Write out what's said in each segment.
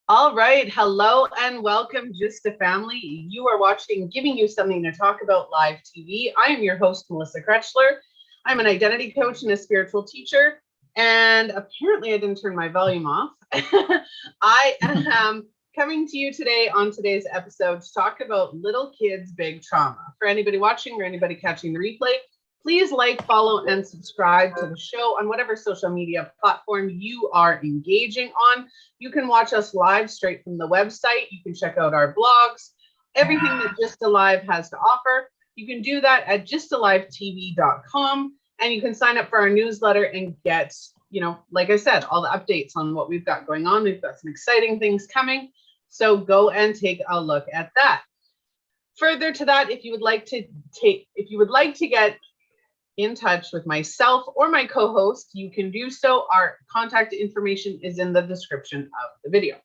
All right. Hello and welcome, Just a Family. You are watching Giving You Something to Talk About Live TV. I am your host, Melissa Krechler. I'm an identity coach and a spiritual teacher. And apparently I didn't turn my volume off. I am coming to you today on today's episode to talk about little kids' big trauma. For anybody watching or anybody catching the replay, please like, follow, and subscribe to the show on whatever social media platform you are engaging on. You can watch us live straight from the website. You can check out our blogs, everything that Just Alive has to offer. You can do that at justalivetv.com, and you can sign up for our newsletter and get, like I said, all the updates on what we've got going on. We've got some exciting things coming. So go and take a look at that. Further to that, if you would like to get in touch with myself or my co-host, you can do so. Our contact information is in the description of the video.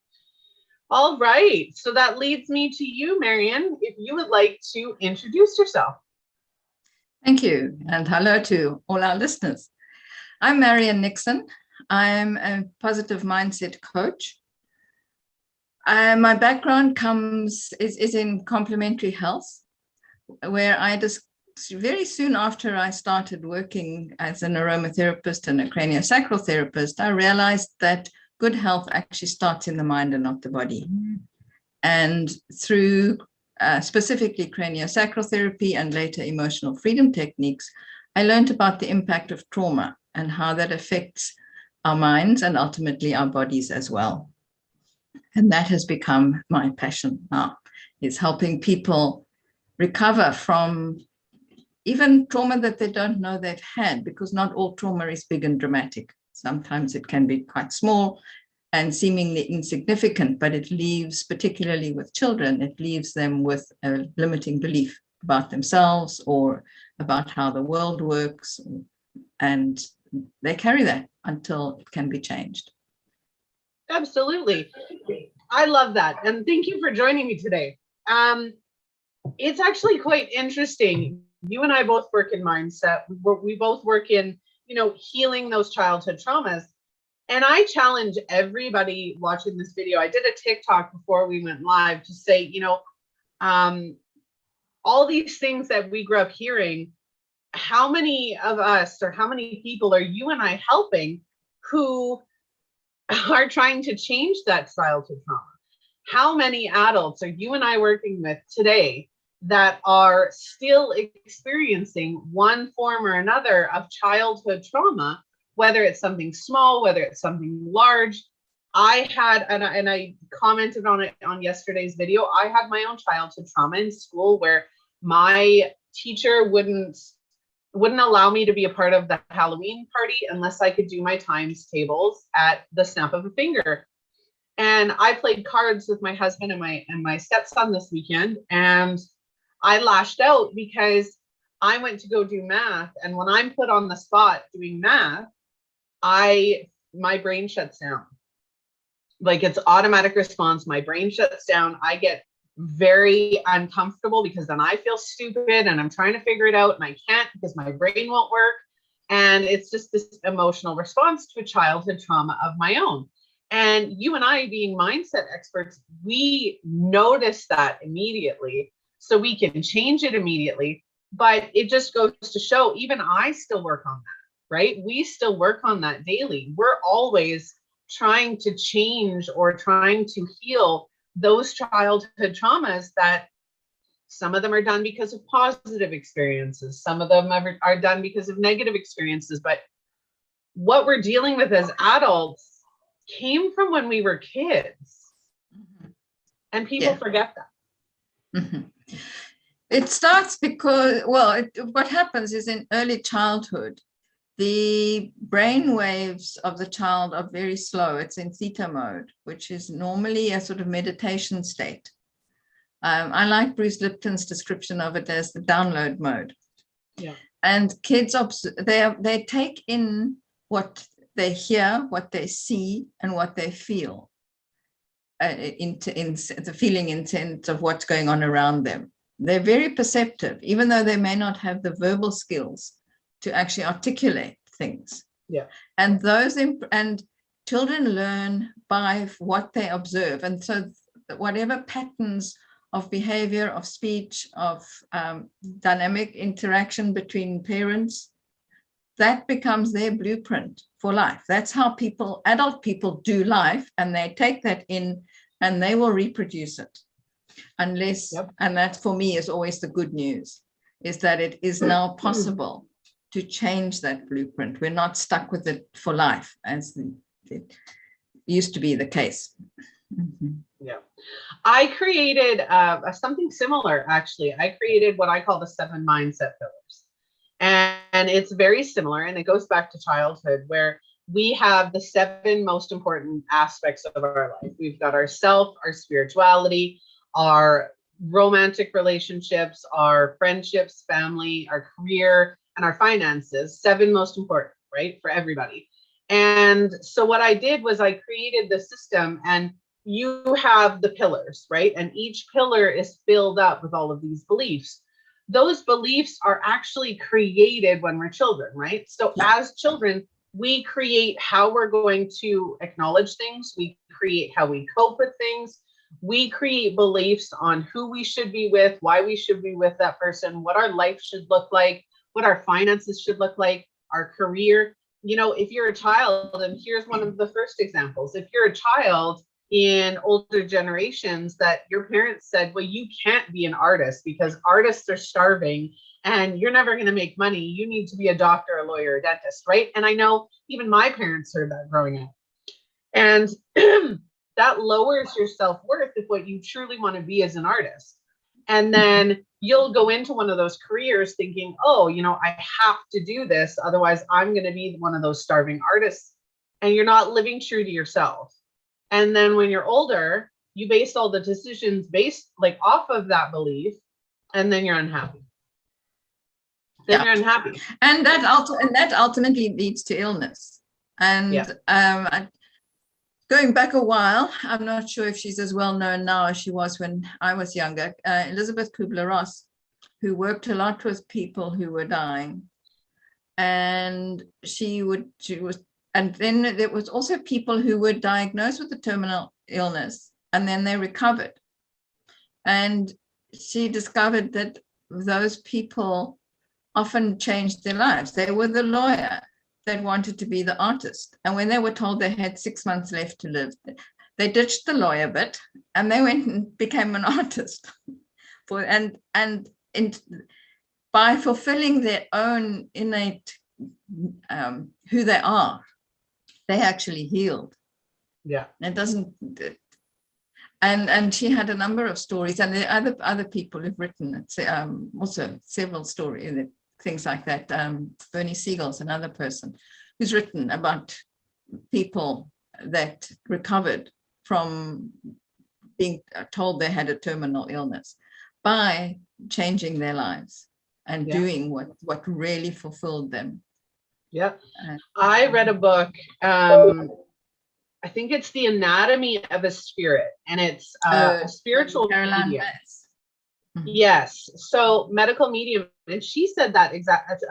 All right, so that leads me to you, Marianne, if you would like to introduce yourself. Thank you, and hello to all our listeners. I'm Marion Nixon. I'm a positive mindset coach. My background is in complementary health, where very soon after I started working as an aromatherapist and a craniosacral therapist, I realized that good health actually starts in the mind and not the body. And through specifically craniosacral therapy and later emotional freedom techniques, I learned about the impact of trauma and how that affects our minds and ultimately our bodies as well. And that has become my passion now, is helping people recover from even trauma that they don't know they've had, because not all trauma is big and dramatic. Sometimes it can be quite small and seemingly insignificant, but it leaves, particularly with children, it leaves them with a limiting belief about themselves or about how the world works. And they carry that until it can be changed. Absolutely. I love that. And thank you for joining me today. It's actually quite interesting. You and I both work in mindset. We both work in, healing those childhood traumas. And I challenge everybody watching this video. I did a TikTok before we went live to say, all these things that we grew up hearing, how many of us or how many people are you and I helping who are trying to change that childhood trauma? How many adults are you and I working with today that are still experiencing one form or another of childhood trauma, whether it's something small, whether it's something large? I had, and I commented on it on yesterday's video, I had my own childhood trauma in school where my teacher wouldn't allow me to be a part of the Halloween party unless I could do my times tables at the snap of a finger. And I played cards with my husband and my stepson this weekend, and I lashed out because I went to go do math. And when I'm put on the spot doing math, my brain shuts down. Like, it's automatic response. My brain shuts down. I get very uncomfortable because then I feel stupid and I'm trying to figure it out and I can't because my brain won't work. And it's just this emotional response to a childhood trauma of my own. And you and I, being mindset experts, we notice that immediately, so we can change it immediately. But it just goes to show, even I still work on that, right? We still work on that daily. We're always trying to change or trying to heal those childhood traumas that some of them are done because of positive experiences. Some of them are done because of negative experiences. But what we're dealing with as adults came from when we were kids. And people forget that. Mm-hmm. It starts because, what happens is in early childhood, the brain waves of the child are very slow. It's in theta mode, which is normally a sort of meditation state. I like Bruce Lipton's description of it as the download mode. Yeah. And kids, they take in what they hear, what they see, and what they feel, in the feeling intent of what's going on around them. They're very perceptive, even though they may not have the verbal skills to actually articulate things. Yeah. And children learn by what they observe. And so whatever patterns of behavior, of speech, of dynamic interaction between parents, that becomes their blueprint for life. That's how adult people do life, and they take that in and they will reproduce it. Unless, and that for me is always the good news, is that it is now possible to change that blueprint. We're not stuck with it for life, as it used to be the case. Yeah. I created something similar, actually. I created what I call the 7 mindset pillars. And it's very similar, and it goes back to childhood, where we have the 7 most important aspects of our life. We've got ourself, our spirituality, our romantic relationships, our friendships, family, our career, and our finances. 7 most important, right, for everybody. And so what I did was I created the system, and you have the pillars, right? And each pillar is filled up with all of these beliefs. Those beliefs are actually created when we're children, right? So as children, we create how we're going to acknowledge things. We create how we cope with things. We create beliefs on who we should be with, why we should be with that person, what our life should look like, what our finances should look like, our career. You know, if you're a child, and here's one of the first examples, if you're a child in older generations that your parents said, well, you can't be an artist because artists are starving and you're never going to make money. You need to be a doctor, a lawyer, a dentist, right? And I know even my parents heard that growing up. And that lowers your self-worth if what you truly want to be as an artist. And then you'll go into one of those careers thinking, oh, you know, I have to do this, otherwise I'm going to be one of those starving artists. And you're not living true to yourself. And then when you're older, you base all the decisions based like off of that belief, and then you're unhappy. Then you're unhappy. And that ultimately leads to illness. And going back a while, I'm not sure if she's as well known now as she was when I was younger, Elizabeth Kubler-Ross, who worked a lot with people who were dying. And and then there was also people who were diagnosed with a terminal illness and then they recovered. And she discovered that those people often changed their lives. They were the lawyer that wanted to be the artist. And when they were told they had 6 months left to live, they ditched the lawyer bit and they went and became an artist. By fulfilling their own innate who they are, they actually healed. Yeah. It doesn't, and she had a number of stories, and there are other people who've written also several stories, things like that. Bernie Siegel's another person who's written about people that recovered from being told they had a terminal illness by changing their lives and doing what really fulfilled them. Yeah. I read a book, I think it's The Anatomy of a Spirit, and it's a spiritual medium. Yes. So medical medium. And she said that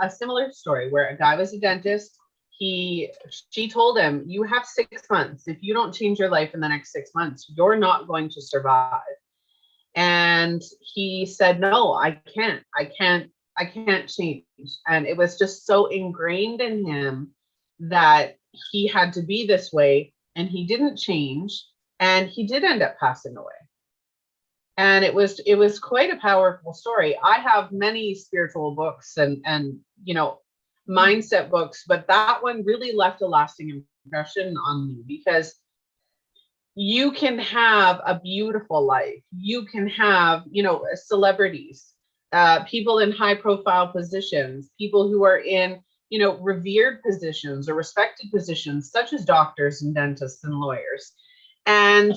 a similar story where a guy was a dentist. She told him, you have 6 months. If you don't change your life in the next 6 months, you're not going to survive. And he said, no, I can't change. And it was just so ingrained in him that he had to be this way, and he didn't change, and he did end up passing away. And it was quite a powerful story. I have many spiritual books and you know, mindset books, but that one really left a lasting impression on me, because you can have a beautiful life. You can have, you know, celebrities, people in high profile positions, people who are in, you know, revered positions or respected positions, such as doctors and dentists and lawyers. And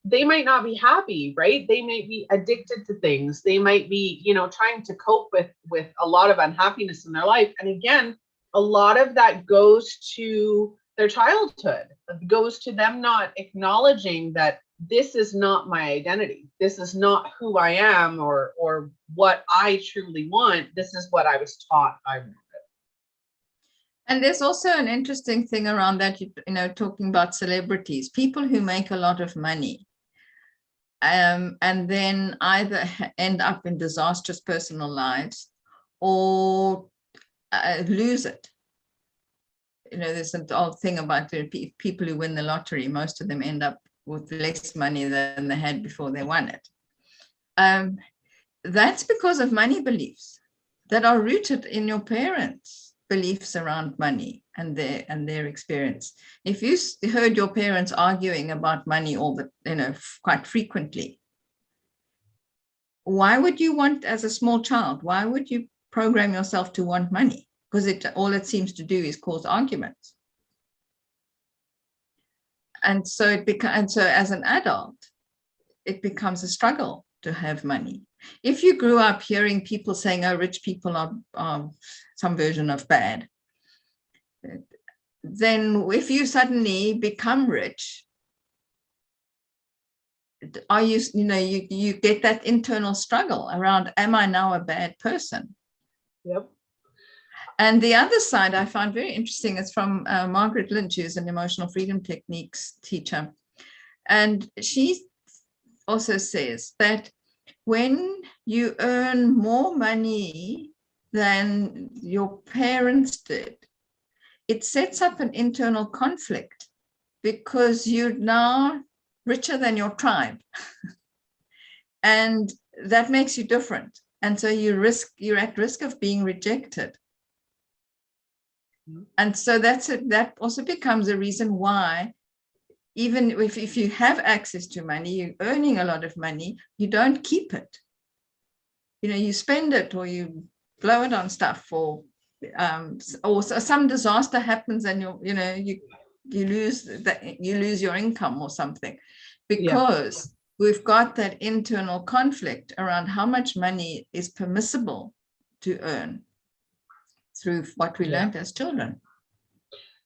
they might not be happy, right? They might be addicted to things. They might be, you know, trying to cope with a lot of unhappiness in their life. And again, a lot of that goes to their childhood. It goes to them not acknowledging that this is not my identity. This is not who I am or what I truly want. This is what I was taught I wanted. And there's also an interesting thing around that, you know, talking about celebrities, people who make a lot of money, and then either end up in disastrous personal lives or lose it. You know, there's an old thing about the people who win the lottery, most of them end up with less money than they had before they won it. That's because of money beliefs that are rooted in your parents' beliefs around money and their experience. If you heard your parents arguing about money all the, you know, quite frequently, why would you want, as a small child, why would you program yourself to want money? Because all it seems to do is cause arguments. And so as an adult, it becomes a struggle to have money. If you grew up hearing people saying, oh, rich people are some version of bad, then if you suddenly become rich, are you get that internal struggle around, am I now a bad person? Yep. And the other side I found very interesting is from Margaret Lynch, who's an emotional freedom techniques teacher. And she also says that when you earn more money than your parents did, it sets up an internal conflict because you're now richer than your tribe. And that makes you different. And so you're at risk of being rejected. And so that also becomes a reason why, even if you have access to money, you're earning a lot of money, you don't keep it. You know, you spend it or you blow it on stuff, or some disaster happens and you lose your income or something, because we've got that internal conflict around how much money is permissible to earn through what we learned as children.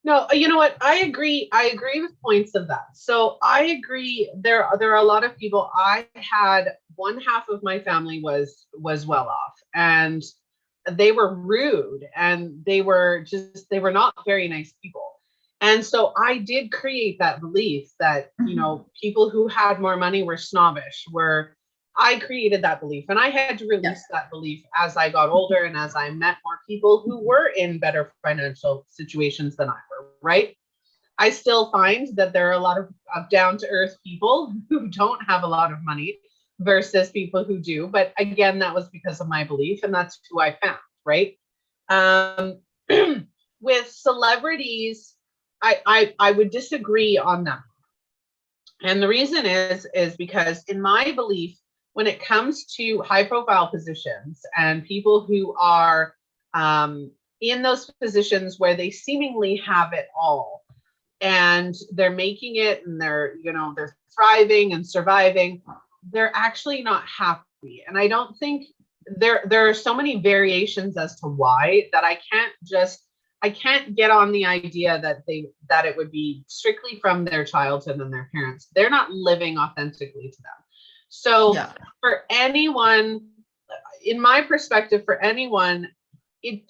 No, you know what? I agree with points of that. So I agree. There are a lot of people. I had one half of my family was well off, and they were rude, and they were not very nice people. And so I did create that belief that, you know, people who had more money were snobbish. I created that belief, and I had to release that belief as I got older and as I met more people who were in better financial situations than I were, right? I still find that there are a lot of down-to-earth people who don't have a lot of money versus people who do. But again, that was because of my belief, and that's who I found, right? With celebrities, I would disagree on that. And the reason is because in my belief, when it comes to high profile positions and people who are in those positions where they seemingly have it all and they're making it and they're thriving and surviving, they're actually not happy. And I don't think there are so many variations as to why that I can't get on the idea that it would be strictly from their childhood and their parents. They're not living authentically to them. So for anyone, in my perspective, for anyone, a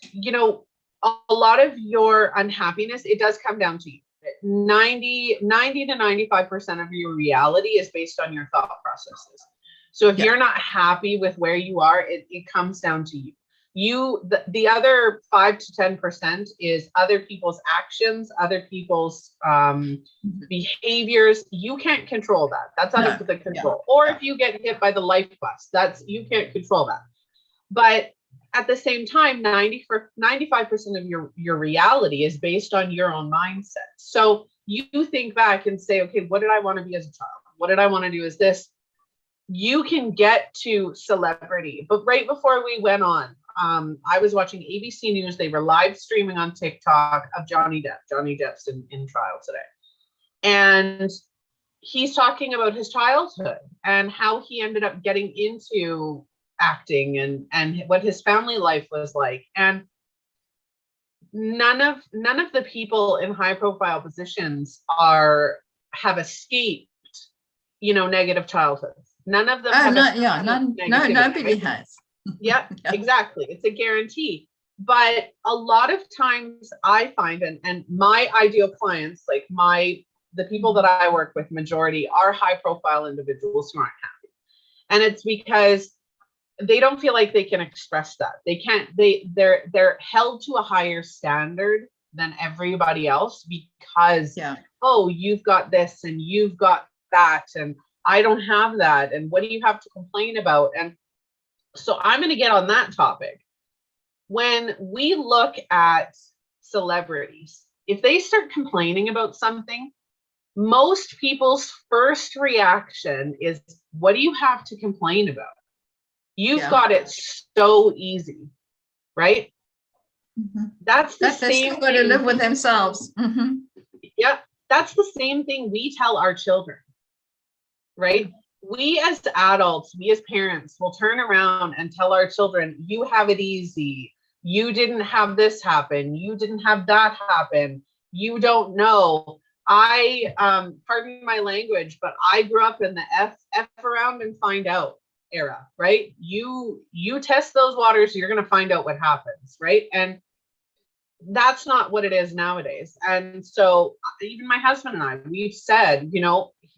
lot of your unhappiness, it does come down to you. 90 to 95% of your reality is based on your thought processes. So if you're not happy with where you are, it comes down to you. The other 5 to 10% is other people's actions, other people's behaviors. You can't control that. That's out of the control. Or if you get hit by the life bus, you can't control that. But at the same time, 95% of your reality is based on your own mindset. So you think back and say, okay, what did I want to be as a child? What did I want to do as this? You can get to celebrity. But right before we went on, I was watching ABC News. They were live streaming on TikTok of Johnny Depp. Johnny Depp's in trial today. And he's talking about his childhood and how he ended up getting into acting and what his family life was like. And none of the people in high profile positions have escaped, negative childhoods. None of them have nobody has. Yeah, exactly. It's a guarantee. But a lot of times I find, and my ideal clients, like the people that I work with, majority are high profile individuals who aren't happy. And it's because they don't feel like they can express that. They can't, they're held to a higher standard than everybody else because, oh, you've got this and you've got that, and I don't have that. And what do you have to complain about? And so I'm going to get on that topic. When we look at celebrities, if they start complaining about something, most people's first reaction is, what do you have to complain about? You've got it so easy, right? Mm-hmm. That's the same. They've still got to live with themselves. Mm-hmm. Yeah, that's the same thing we tell our children, right? We as adults, we as parents will turn around and tell our children, you have it easy. You didn't have this happen. You didn't have that happen. You don't know. Pardon my language, but I grew up in the F around and find out era, right? You test those waters, you're going to find out what happens, right? And that's not what it is nowadays. And so even my husband and I, we've said,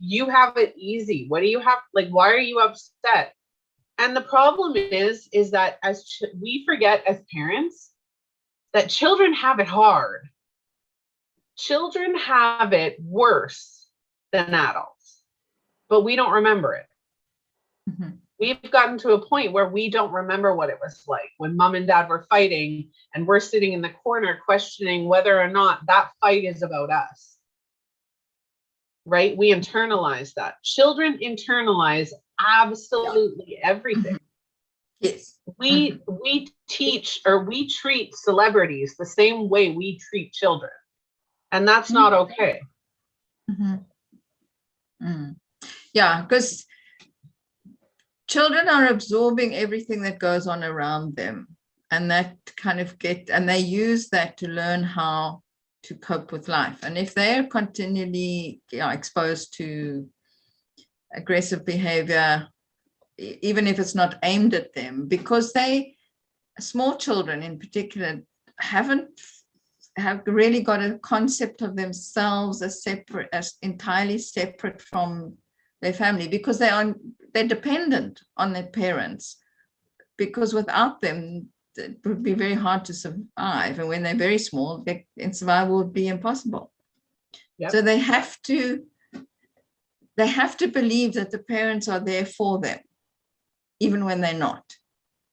you have it easy. What do you have? Like, why are you upset? And the problem is that we forget as parents that children have it hard. Children have it worse than adults, but we don't remember it. Mm-hmm. We've gotten to a point where we don't remember what it was like when mom and dad were fighting and we're sitting in the corner questioning whether or not that fight is about us. Right? We internalize that. Children internalize absolutely everything. Yes. We teach, or we treat celebrities the same way we treat children. And that's not okay. Mm-hmm. Mm. Yeah, because children are absorbing everything that goes on around them, and that and they use that to learn how to cope with life. And if they're continually exposed to aggressive behavior, even if it's not aimed at them, because small children in particular have really got a concept of themselves as entirely separate from their family, because they're dependent on their parents, because without them it would be very hard to survive, and when they're very small, survival would be impossible. Yep. So they have to believe that the parents are there for them, even when they're not.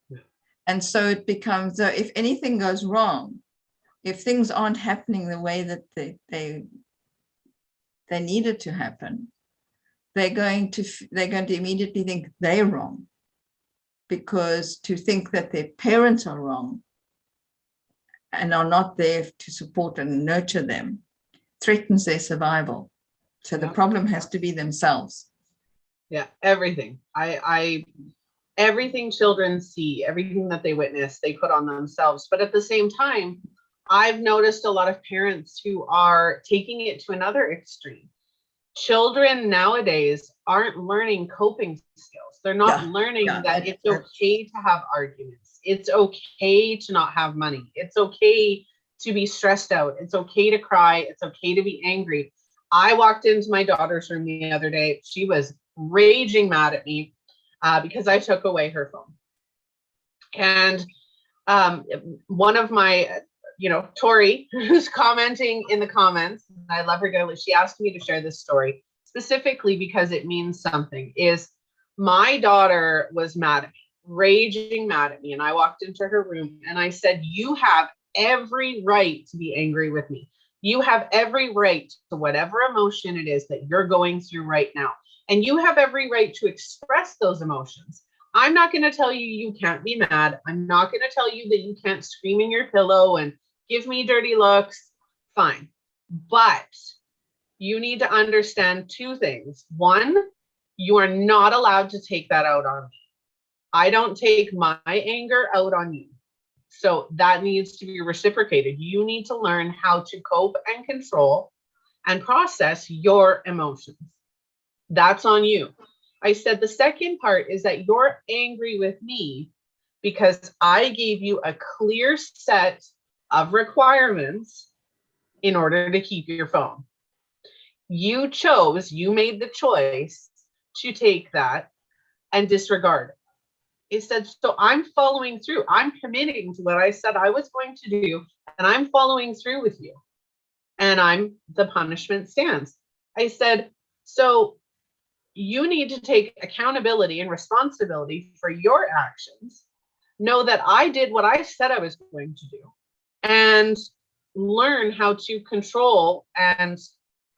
Yeah. And so it becomes, if anything goes wrong, if things aren't happening the way that they needed to happen, they're going to immediately think they're wrong, because to think that their parents are wrong and are not there to support and nurture them threatens their survival. So the problem has to be themselves. Yeah, everything. Everything children see, everything that they witness, they put on themselves. But at the same time, I've noticed a lot of parents who are taking it to another extreme. Children nowadays aren't learning coping skills. They're not learning that it's okay to have arguments. It's okay to not have money. It's okay to be stressed out. It's okay to cry. It's okay to be angry. I walked into my daughter's room the other day. She was raging mad at me because I took away her phone. And one of my, Tori, who's commenting in the comments, I love her dearly, she asked me to share this story specifically because it means something, is my daughter was mad at me, raging mad at me. And I walked into her room and I said, you have every right to be angry with me. You have every right to whatever emotion it is that you're going through right now. And you have every right to express those emotions. I'm not going to tell you you can't be mad. I'm not going to tell you that you can't scream in your pillow and give me dirty looks. Fine. But you need to understand two things. One, you are not allowed to take that out on me. I don't take my anger out on you. So that needs to be reciprocated. You need to learn how to cope and control and process your emotions. That's on you. I said the second part is that you're angry with me because I gave you a clear set of requirements in order to keep your phone. You made the choice to take that and disregard it. It said, so I'm following through. I'm committing to what I said I was going to do, and I'm following through with you. And the punishment stands. I said, so you need to take accountability and responsibility for your actions. Know that I did what I said I was going to do, and learn how to control and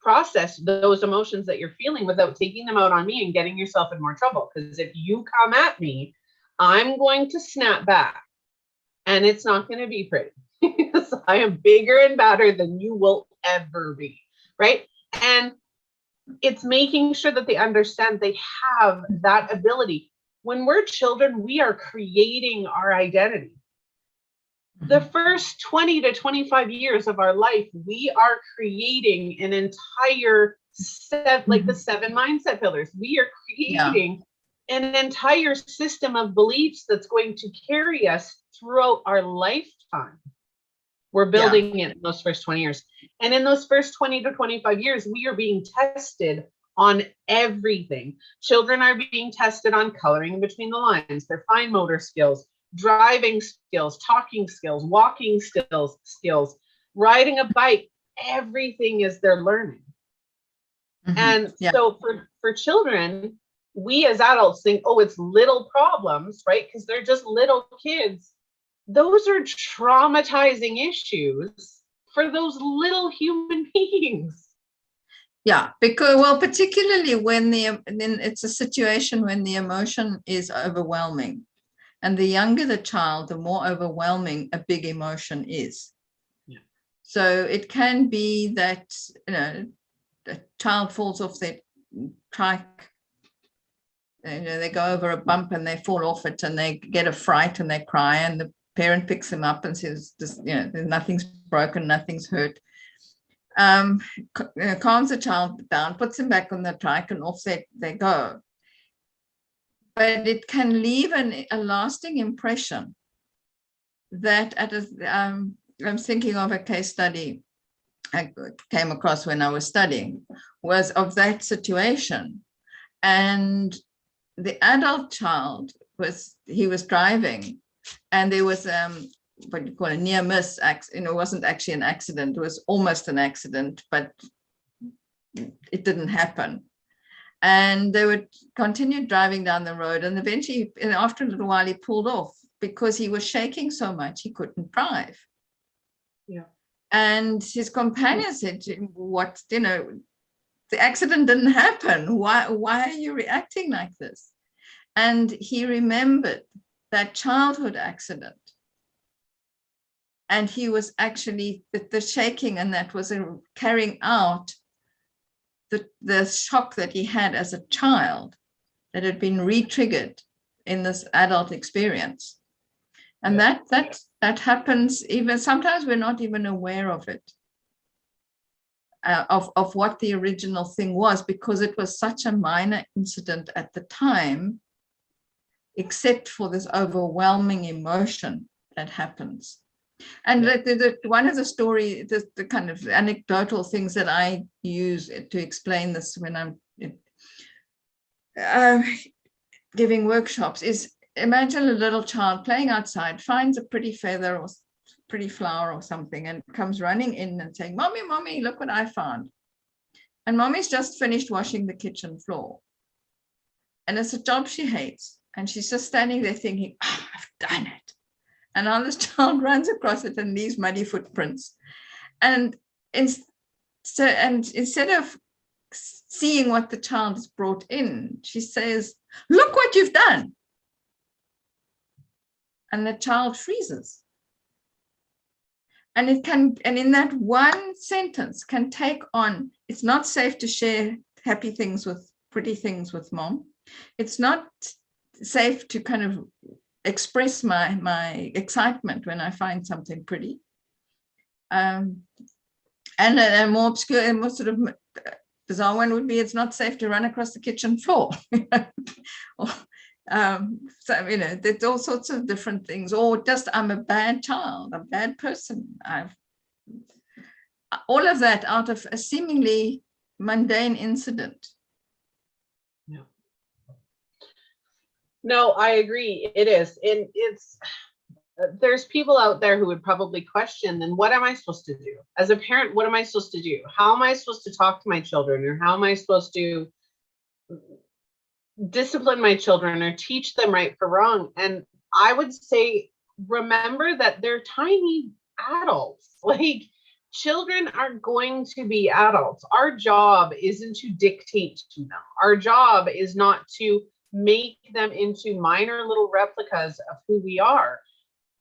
process those emotions that you're feeling without taking them out on me and getting yourself in more trouble. Because if you come at me, I'm going to snap back, and it's not going to be pretty. Because I am bigger and badder than you will ever be, right? And it's making sure that they understand they have that ability. When we're children, we are creating our identity. The first 20 to 25 years of our life, we are creating an entire set, like the 7 mindset pillars. We are creating an entire system of beliefs that's going to carry us throughout our lifetime. We're building it in those first 20 years. And in those first 20 to 25 years, we are being tested on everything. Children are being tested on coloring between the lines, their fine motor skills, driving skills, talking skills, walking skills, riding a bike. Everything is their learning. And so for children, we as adults think, oh, it's little problems, right? Because they're just little kids. Those are traumatizing issues for those little human beings. Yeah, because, well, particularly when then it's a situation when the emotion is overwhelming. And the younger the child, the more overwhelming a big emotion is. Yeah. So it can be that, the child falls off their trike, they go over a bump and they fall off it and they get a fright and they cry, and the parent picks them up and says, nothing's broken, nothing's hurt. Calms the child down, puts him back on the trike, and off they go. But it can leave a lasting impression that I'm thinking of a case study I came across when I was studying, was of that situation. And the adult child was driving, and there was what you call a near miss accident. It wasn't actually an accident, it was almost an accident, but it didn't happen. And they would continue driving down the road, and eventually, after a little while, he pulled off because he was shaking so much he couldn't drive. Yeah. And his companion said to him, "What, the accident didn't happen. Why are you reacting like this?" And he remembered that childhood accident. And he was actually, the shaking, and that was carrying out the shock that he had as a child that had been re-triggered in this adult experience. And that happens, even sometimes we're not even aware of it, of what the original thing was, because it was such a minor incident at the time, except for this overwhelming emotion that happens. And one of the story, the kind of anecdotal things that I use to explain this when I'm giving workshops is, imagine a little child playing outside, finds a pretty feather or pretty flower or something, and comes running in and saying, "Mommy, Mommy, look what I found." And Mommy's just finished washing the kitchen floor. And it's a job she hates. And she's just standing there thinking, "Oh, I've done it." And now this child runs across it and leaves muddy footprints. And instead of seeing what the child has brought in, she says, "Look what you've done." And the child freezes. And in that one sentence can take on, it's not safe to share happy things with, pretty things with mom. It's not safe to kind of express my excitement when I find something pretty. And a more obscure and more sort of bizarre one would be, it's not safe to run across the kitchen floor. So, there's all sorts of different things, or just I'm a bad child, a bad person. All of that out of a seemingly mundane incident. Yeah. No, I agree. It is. And there's people out there who would probably question, then what am I supposed to do? As a parent, what am I supposed to do? How am I supposed to talk to my children? Or how am I supposed to discipline my children or teach them right for wrong? And I would say, remember that they're tiny adults. Like, children are going to be adults. Our job isn't to dictate to them. Our job is not to make them into minor little replicas of who we are.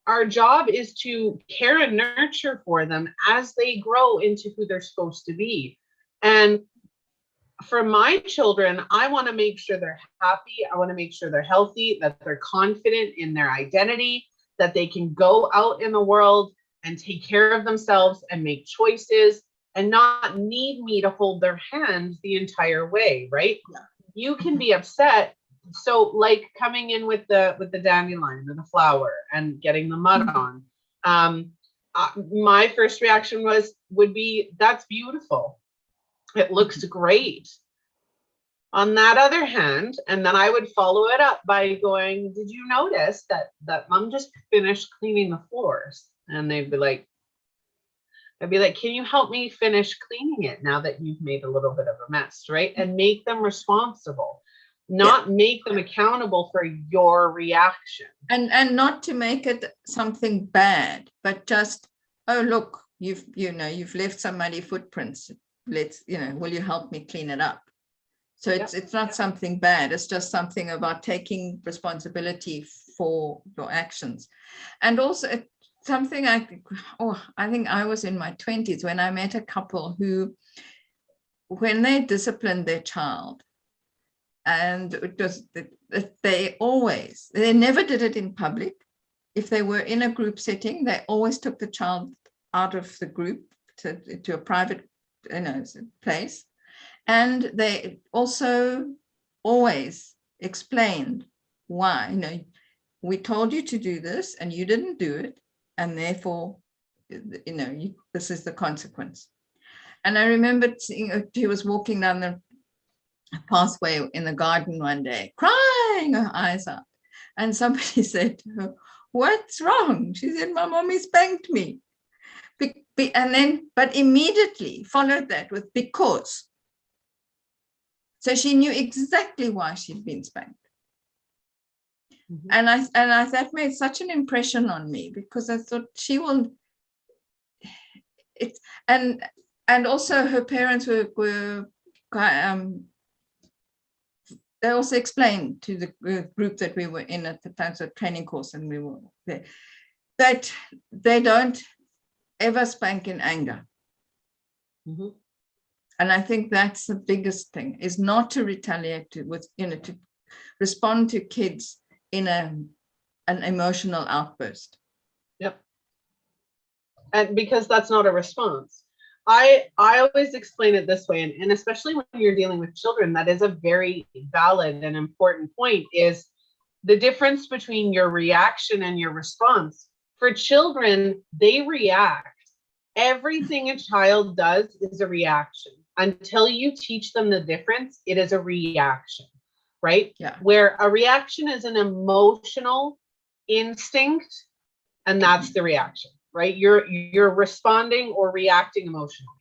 Our job is to care and nurture for them as they grow into who they're supposed to be. And for my children, I want to make sure they're happy. I want to make sure they're healthy, that they're confident in their identity, that they can go out in the world and take care of themselves and make choices and not need me to hold their hand the entire way, right? Yeah. You can be upset. So like coming in with the dandelion or the flower and getting the mud on. My first reaction would be, that's beautiful. It looks great. On that other hand, and then I would follow it up by going, did you notice that mom just finished cleaning the floors? And they'd be like, I'd be like, can you help me finish cleaning it now that you've made a little bit of a mess, right? And make them responsible. Not make them accountable for your reaction. And not to make it something bad, but just, oh, look, you've left some muddy footprints. Will you help me clean it up? So it's not something bad. It's just something about taking responsibility for your actions. And also something I think I was in my 20s when I met a couple who, when they disciplined their child, and it was they never did it in public. If they were in a group setting, they always took the child out of the group to a private place. And they also always explained why, we told you to do this and you didn't do it. And therefore, this is the consequence. And I remember seeing, he was walking down the pathway in the garden one day, crying her eyes out. And somebody said to her, what's wrong? She said, my mommy spanked me. But immediately followed that with because. So she knew exactly why she'd been spanked. Mm-hmm. And that made such an impression on me, because I thought she will. And also her parents were they also explained to the group that we were in at the time, so training course, and we were there, that they don't ever spank in anger. Mm-hmm. And I think that's the biggest thing, is not to retaliate to respond to kids in an emotional outburst. Yep. And because that's not a response. I always explain it this way, and especially when you're dealing with children, that is a very valid and important point, is the difference between your reaction and your response. For children, they react. Everything a child does is a reaction. Until you teach them the difference, it is a reaction, right? Yeah. Where a reaction is an emotional instinct, and that's the reaction. Right? You're responding or reacting emotionally.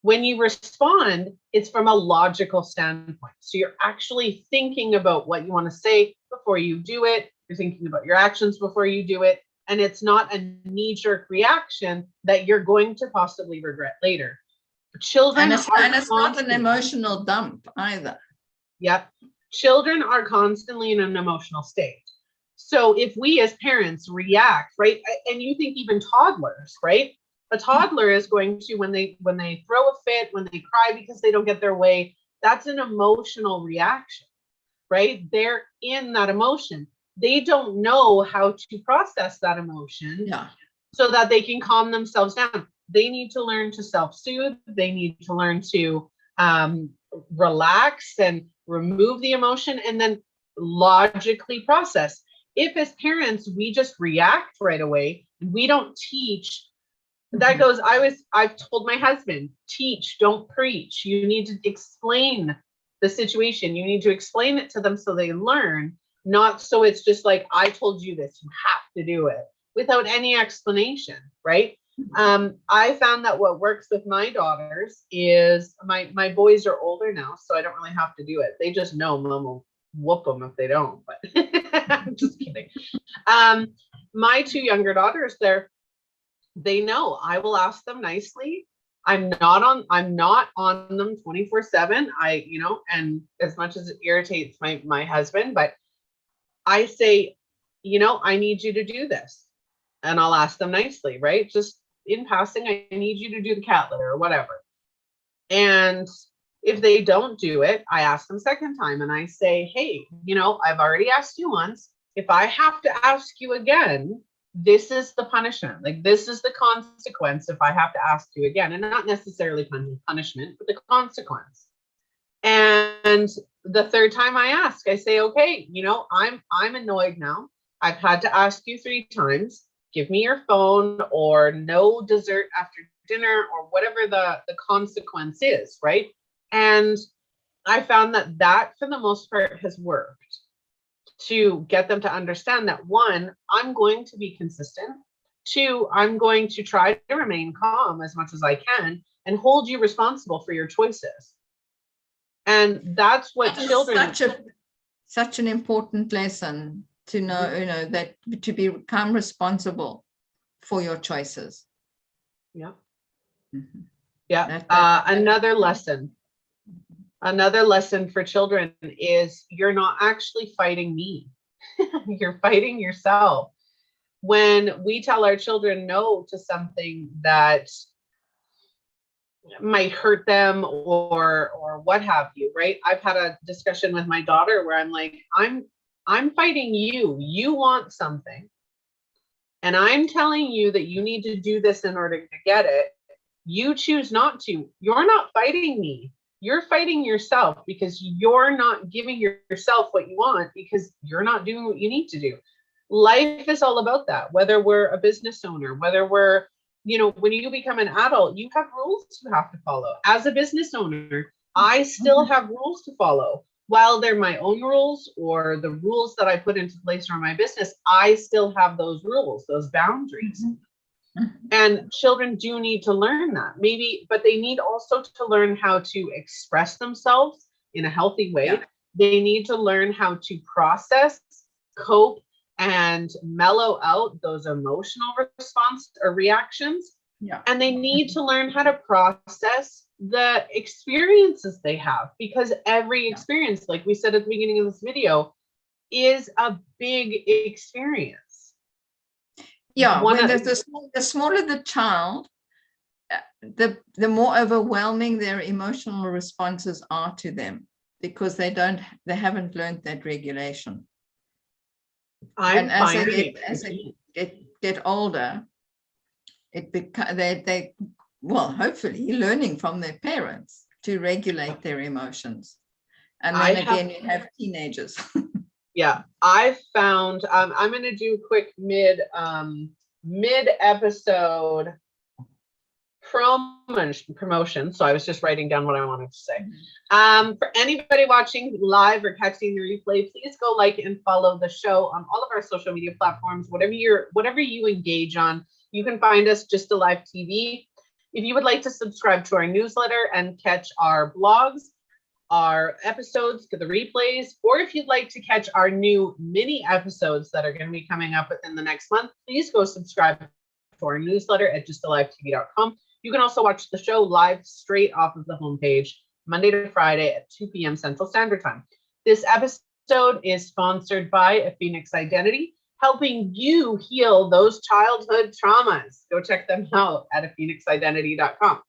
When you respond, it's from a logical standpoint. So you're actually thinking about what you want to say before you do it. You're thinking about your actions before you do it. And it's not a knee-jerk reaction that you're going to possibly regret later. Children and it's not an emotional dump either. Yep. Children are constantly in an emotional state. So if we as parents react, right, and you think even toddlers, right? A toddler is going to, when they throw a fit, when they cry because they don't get their way, that's an emotional reaction, right? They're in that emotion. They don't know how to process that emotion so that they can calm themselves down. They need to learn to self-soothe. They need to learn to relax and remove the emotion, and then logically process. If as parents, we just react right away, we don't teach, that goes, I've told my husband, teach, don't preach. You need to explain the situation. You need to explain it to them so they learn, not so it's just like, I told you this, you have to do it without any explanation, right? I found that what works with my daughters is my boys are older now, so I don't really have to do it. They just know mom will whoop them if they don't, but I'm just kidding. My two younger daughters, they know I will ask them nicely. I'm not on them 24/7. And as much as it irritates my husband, but I say, I need you to do this. And I'll ask them nicely, right? Just in passing, I need you to do the cat litter or whatever. And if they don't do it, I ask them second time and I say, hey, I've already asked you once. If I have to ask you again, this is the punishment. Like, this is the consequence if I have to ask you again. And not necessarily punishment, but the consequence. And the third time I ask, I say, okay, I'm annoyed now. I've had to ask you 3 times. Give me your phone, or no dessert after dinner, or whatever the consequence is, right? And I found that for the most part has worked to get them to understand that, 1, I'm going to be consistent. 2, I'm going to try to remain calm as much as I can and hold you responsible for your choices. And that's what children. Such an important lesson to know, that to become responsible for your choices. Yeah. Mm-hmm. Yeah. Another lesson for children is you're not actually fighting me. You're fighting yourself. When we tell our children no to something that might hurt them or what have you, right? I've had a discussion with my daughter where I'm like, I'm fighting you. You want something, and I'm telling you that you need to do this in order to get it. You choose not to. You're not fighting me. You're fighting yourself because you're not giving yourself what you want because you're not doing what you need to do. Life is all about that. Whether we're a business owner, whether we're, when you become an adult, you have rules you have to follow. As a business owner, I still have rules to follow. While they're my own rules or the rules that I put into place for my business, I still have those rules, those boundaries. And children do need to learn that, but they need also to learn how to express themselves in a healthy way. Yeah. They need to learn how to process, cope, and mellow out those emotional response or reactions. Yeah. And they need to learn how to process the experiences they have, because every experience, like we said at the beginning of this video, is a big experience. Yeah, the smaller the child, the more overwhelming their emotional responses are to them, because they haven't learned that regulation. And as they get older, they hopefully learning from their parents to regulate their emotions. And then again, you have teenagers. Yeah, I've found, I'm going to do a quick mid episode promotion. So I was just writing down what I wanted to say. For anybody watching live or catching the replay, please go like and follow the show on all of our social media platforms, whatever you engage on. You can find us Just Alive TV. If you would like to subscribe to our newsletter and catch our blogs, our episodes, to the replays, or if you'd like to catch our new mini episodes that are going to be coming up within the next month, please go subscribe to our newsletter at justalivetv.com. You can also watch the show live straight off of the homepage, Monday to Friday at 2 p.m. Central Standard Time. This episode is sponsored by A Phoenix Identity, helping you heal those childhood traumas. Go check them out at aphoenixidentity.com.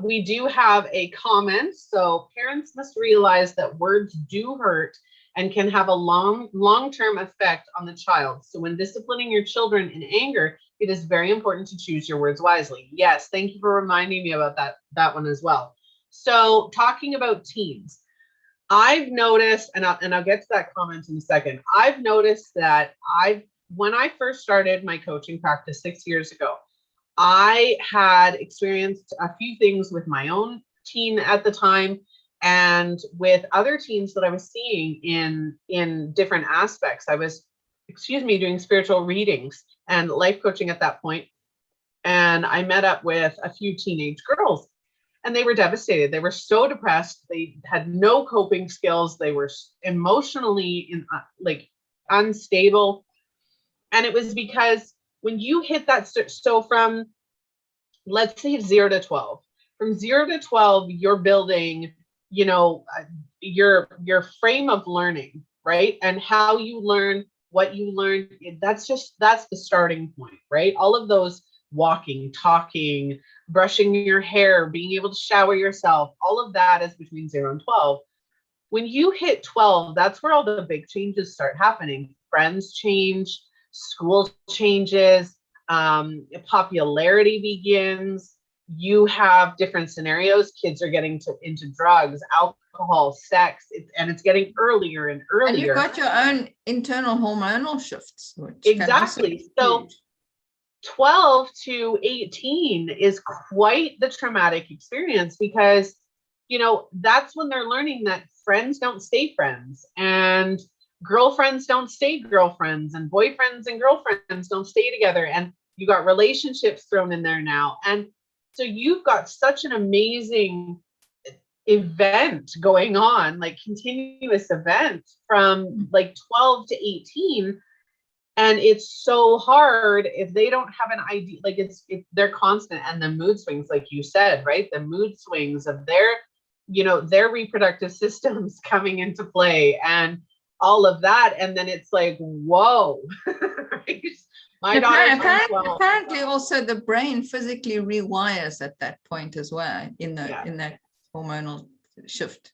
We do have a comment. So parents must realize that words do hurt and can have a long-term effect on the child. So when disciplining your children in anger, it is very important to choose your words wisely. Yes, thank you for reminding me about that one as well. So talking about teens, I've noticed, and I'll get to that comment in a second. I've noticed that when I first started my coaching practice 6 years ago, I had experienced a few things with my own teen at the time and with other teens that I was seeing in different aspects. I was, doing spiritual readings and life coaching at that point. And I met up with a few teenage girls and they were devastated. They were so depressed. They had no coping skills. They were emotionally unstable. And it was because when you hit that, so from, let's say 0 to 12, from 0 to 12, you're building, your frame of learning, right? And how you learn, what you learn, that's the starting point, right? All of those walking, talking, brushing your hair, being able to shower yourself, all of that is between 0 and 12. When you hit 12, that's where all the big changes start happening. Friends change, school changes, popularity begins. You have different scenarios. Kids are getting into drugs, alcohol, sex, and it's getting earlier and earlier. And you've got your own internal hormonal shifts. Exactly. So 12 to 18 is quite the traumatic experience because, that's when they're learning that friends don't stay friends and girlfriends don't stay girlfriends and boyfriends and girlfriends don't stay together. And you got relationships thrown in there now. And so you've got such an amazing event going on, like continuous event from like 12 to 18. And it's so hard if they don't have an idea, like they're constant. And the mood swings, like you said, right? The mood swings of their reproductive systems coming into play and all of that. And then it's like, whoa, right? My daughter apparently also the brain physically rewires at that point as well in that hormonal shift.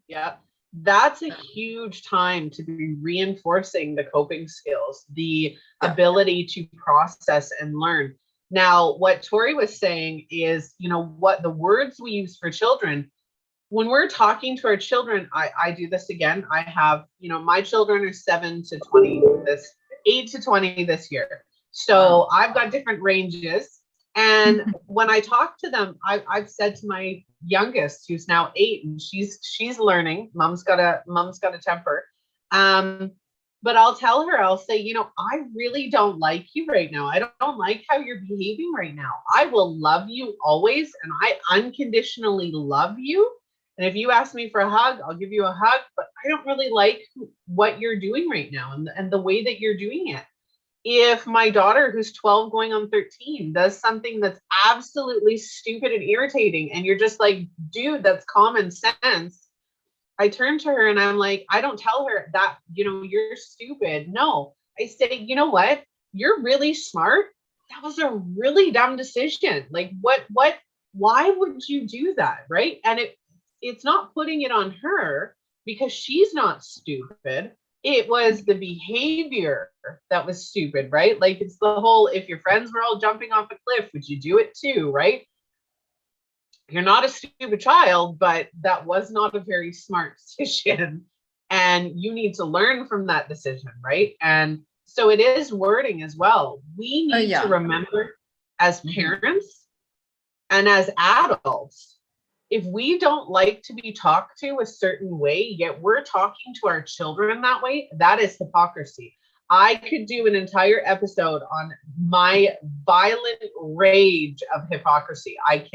Yeah. That's a huge time to be reinforcing the coping skills, the ability to process and learn. Now, what Tori was saying is, what the words we use for children, when we're talking to our children, I do this again. I have, my children are 7 to 20, 8 to 20 this year. So I've got different ranges. And when I talk to them, I've said to my youngest, who's now 8, and she's learning. Mom's got a temper. But I'll tell her, I'll say, I really don't like you right now. I don't like how you're behaving right now. I will love you always, and I unconditionally love you. And if you ask me for a hug, I'll give you a hug. But I don't really like what you're doing right now and the way that you're doing it. If my daughter, who's 12 going on 13, does something that's absolutely stupid and irritating, and you're just like, dude, that's common sense, I turn to her and I'm like, I don't tell her that, you're stupid. No, I say, you know what? You're really smart. That was a really dumb decision. Like, why would you do that? Right. And it's not putting it on her because she's not stupid. It was the behavior that was stupid, right? Like it's the whole, if your friends were all jumping off a cliff, would you do it too, right? You're not a stupid child, but that was not a very smart decision. And you need to learn from that decision, right? And so it is wording as well. We need to remember as parents and as adults, if we don't like to be talked to a certain way, yet we're talking to our children that way, that is hypocrisy. I could do an entire episode on my violent rage of hypocrisy. I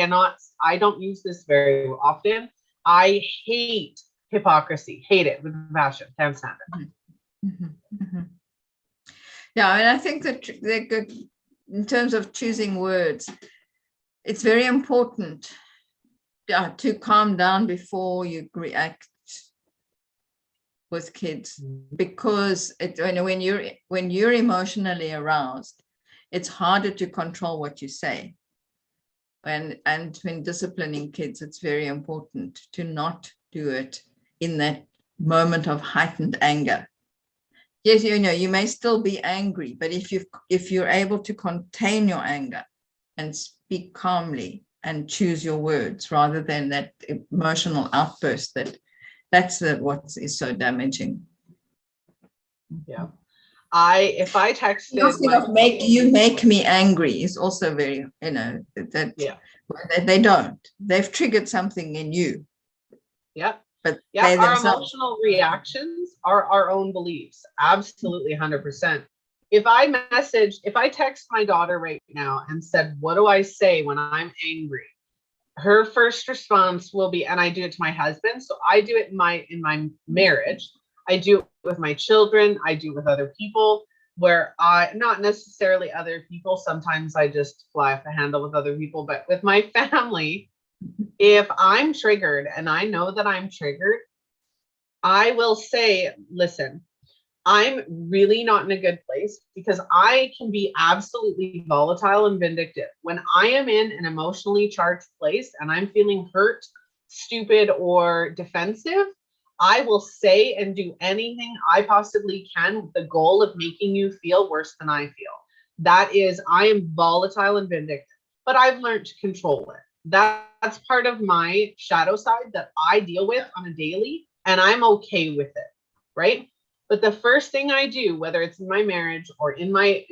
don't use this very often. I hate hypocrisy, hate it with passion, can't stand it. Yeah, I mean, I think that they're good in terms of choosing words. It's very important to calm down before you react with kids, because when you're emotionally aroused, it's harder to control what you say. And when disciplining kids, it's very important to not do it in that moment of heightened anger. Yes, you may still be angry, but if you're able to contain your anger and speak calmly and choose your words rather than that emotional outburst that That's what is so damaging. Yeah. If I texted you make me angry is also very, that yeah. they don't. They've triggered something in you. Yeah. But yeah, our emotional reactions are our own beliefs. Absolutely 100%. If I text my daughter right now and said, what do I say when I'm angry? Her first response will be, and I do it to my husband. So I do it in my marriage. I do it with my children. I do it with other people where not necessarily other people. Sometimes I just fly off the handle with other people, but with my family, if I'm triggered and I know that I'm triggered, I will say, listen, I'm really not in a good place because I can be absolutely volatile and vindictive. When I am in an emotionally charged place and I'm feeling hurt, stupid, or defensive, I will say and do anything I possibly can with the goal of making you feel worse than I feel. That is, I am volatile and vindictive, but I've learned to control it. That's part of my shadow side that I deal with on a daily, and I'm okay with it, right? But the first thing I do, whether it's in my marriage or in my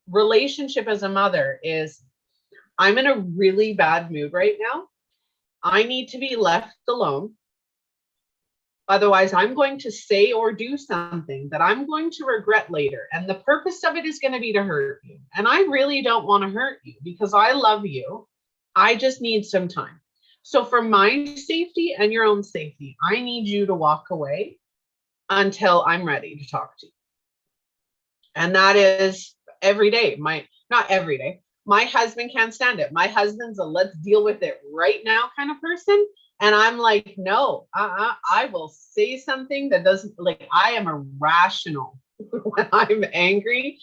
relationship as a mother, is I'm in a really bad mood right now. I need to be left alone. Otherwise, I'm going to say or do something that I'm going to regret later. And the purpose of it is going to be to hurt you. And I really don't want to hurt you because I love you. I just need some time. So for my safety and your own safety, I need you to walk away until I'm ready to talk to you. And that is every day. Not every day. My husband can't stand it. My husband's a let's deal with it right now kind of person. And I'm like, no, I will say something that doesn't, like, I am irrational when I'm angry.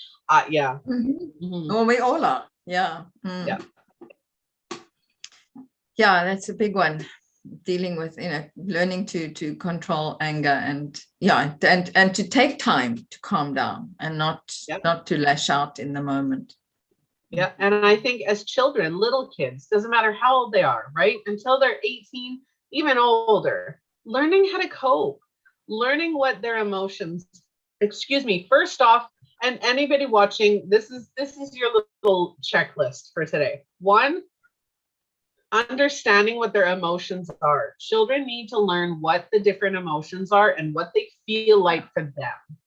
Yeah. Mm-hmm. Mm-hmm. Oh, we all are. Yeah. Mm. Yeah. Yeah, that's a big one. Dealing with, learning to control anger and to take time to calm down and not to lash out in the moment. Yeah. And I think as children, little kids, doesn't matter how old they are, right? Until they're 18, even older, learning how to cope, learning what their emotions, first off, and anybody watching, this is your little checklist for today. 1, understanding what their emotions are. Children need to learn what the different emotions are and what they feel like for them.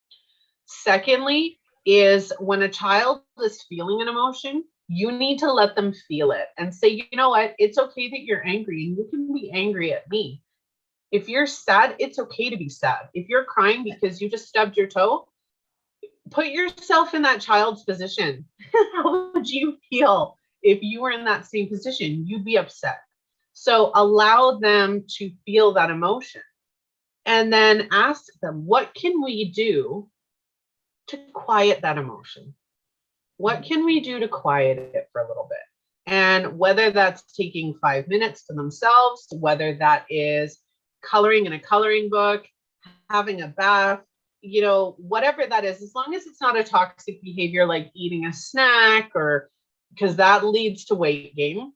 Secondly, is when a child is feeling an emotion, you need to let them feel it and say, you know what, it's okay that you're angry and you can be angry at me. If you're sad, it's okay to be sad. If you're crying because you just stubbed your toe, put yourself in that child's position. How would you feel if you were in that same position? You'd be upset. So allow them to feel that emotion and then ask them, what can we do to quiet that emotion? What can we do to quiet it for a little bit? And whether that's taking 5 minutes to themselves, whether that is coloring in a coloring book, having a bath, whatever that is, as long as it's not a toxic behavior like eating a snack, or because that leads to weight gain.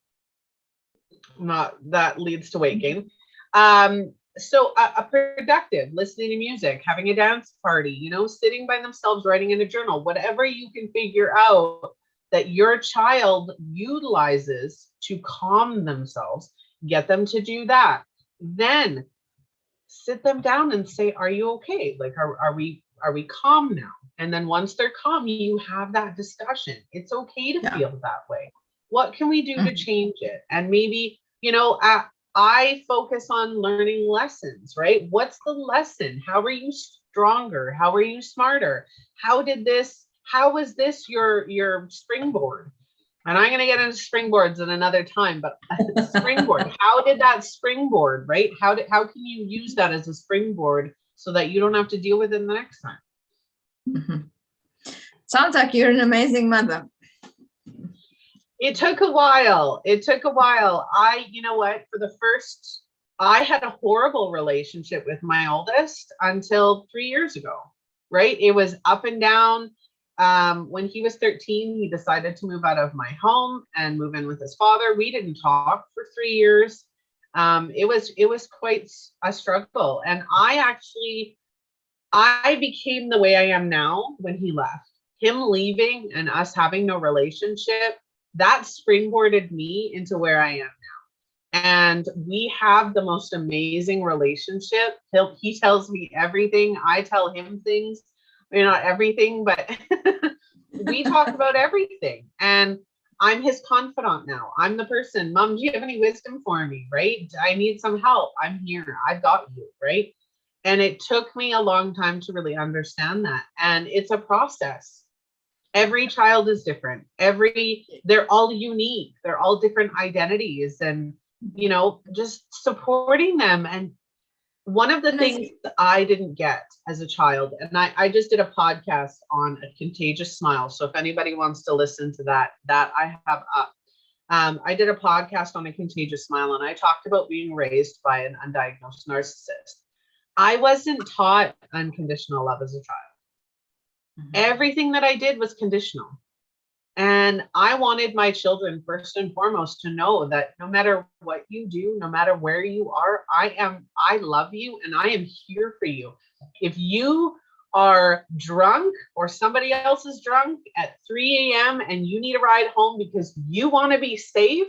So a productive, listening to music, having a dance party, sitting by themselves, writing in a journal, whatever you can figure out that your child utilizes to calm themselves, get them to do that. Then sit them down and say, are you okay? Like, are we calm now? And then once they're calm, you have that discussion. It's okay to feel that way. What can we do to change it? And maybe, I focus on learning lessons, right? What's the lesson? How are you stronger? How are you smarter? How was this your springboard? And I'm going to get into springboards at another time, but springboard, how did that springboard, right? How can you use that as a springboard so that you don't have to deal with it the next time? Mm-hmm. Sounds like you're an amazing mother. It took a while. I had a horrible relationship with my oldest until 3 years ago, right? It was up and down. When he was 13, he decided to move out of my home and move in with his father. We didn't talk for 3 years. It was quite a struggle. And I became the way I am now when he left. Him leaving and us having no relationship, that springboarded me into where I am. And we have the most amazing relationship. He tells me everything. I tell him things. Not everything, but we talk about everything. And I'm his confidant now. I'm the person, Mom, do you have any wisdom for me? Right? I need some help. I'm here. I've got you. Right? And it took me a long time to really understand that. And it's a process. Every child is different. They're all unique. They're all different identities. And just supporting them. And one of the things that I didn't get as a child, and I just did a podcast on a contagious smile. So if anybody wants to listen to that I have up. I did a podcast on a contagious smile, and I talked about being raised by an undiagnosed narcissist. I wasn't taught unconditional love as a child. Mm-hmm. Everything that I did was conditional. And I wanted my children, first and foremost, to know that no matter what you do, no matter where you are, I love you and I am here for you. If you are drunk or somebody else is drunk at 3 a.m. and you need a ride home because you want to be safe,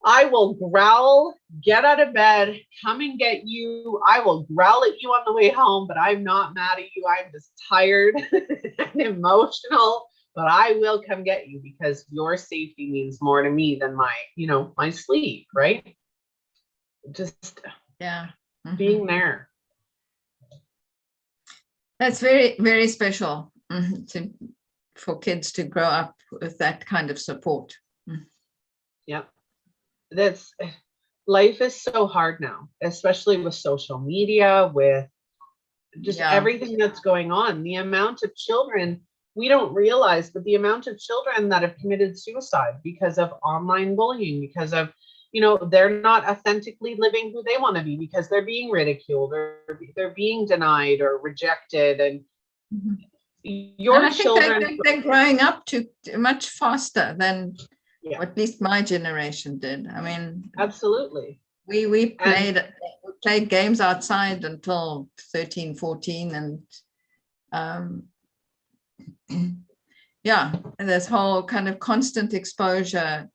I will growl, get out of bed, come and get you. I will growl at you on the way home, but I'm not mad at you. I'm just tired and emotional. But I will come get you because your safety means more to me than my sleep, right? Just being there. That's very, very special for kids to grow up with that kind of support. Yep. Life is so hard now, especially with social media, with just everything that's going on. The amount of children, we don't realize, but the amount of children that have committed suicide because of online bullying, because of, they're not authentically living who they want to be because they're being ridiculed or they're being denied or rejected. And I think they're growing up to much faster than at least my generation did. I mean, absolutely. We played games outside until 13, 14 and and this whole kind of constant exposure,